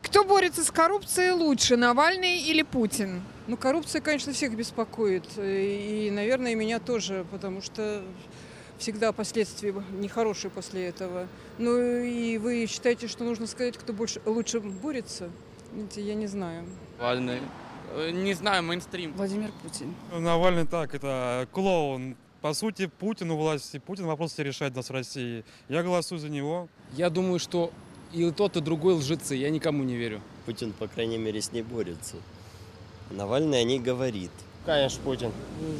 Кто борется с коррупцией лучше, Навальный или Путин? Ну, коррупция, конечно, всех беспокоит. И, наверное, меня тоже, потому что всегда последствия нехорошие после этого. Ну, и вы считаете, что нужно сказать, кто лучше борется? Знаете, я не знаю. Навальный. Не знаю, мейнстрим. Владимир Путин. Навальный так, это клоун. По сути, Путин у власти. Путин вопросы решает нас в России. Я голосую за него. Я думаю, что и тот, и другой лжецы. Я никому не верю. Путин, по крайней мере, с ней борется. Навальный о ней говорит. Конечно, Путин.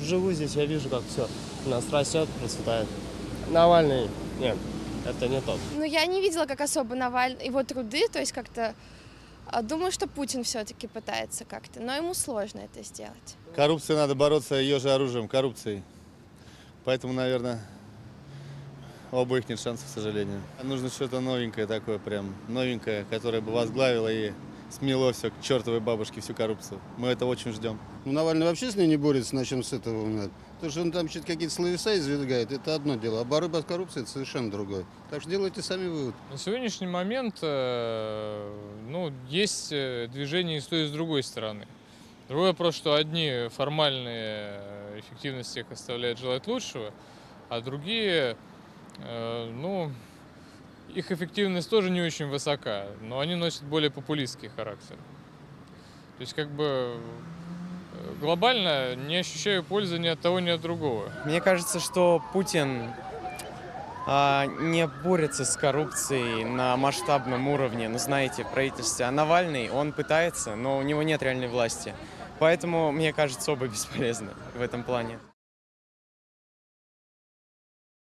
Живу здесь, я вижу, как все у нас растет, процветает. Навальный, нет, это не тот. Ну, я не видела, как особо Навальный, его труды, то есть как-то думаю, что Путин все-таки пытается как-то, но ему сложно это сделать. Коррупцию надо бороться ее же оружием, коррупцией. Поэтому, наверное, у обоих нет шансов, к сожалению. Нужно что-то новенькое такое, прям новенькое, которое бы возглавило и смело все к чертовой бабушке, всю коррупцию. Мы это очень ждем. Ну, Навальный вообще с ней не борется, начнем с этого. То, что он там какие-то словеса извергает, это одно дело. А борьба с коррупцией – это совершенно другое. Так что делайте сами вывод. На сегодняшний момент есть движение и с той, и с другой стороны. Другой вопрос, что одни формальные эффективность всех оставляет желать лучшего, а другие, их эффективность тоже не очень высока, но они носят более популистский характер. То есть глобально не ощущаю пользы ни от того, ни от другого. Мне кажется, что Путин не борется с коррупцией на масштабном уровне, знаете, в правительстве. А Навальный, он пытается, но у него нет реальной власти. Поэтому, мне кажется, оба бесполезны в этом плане.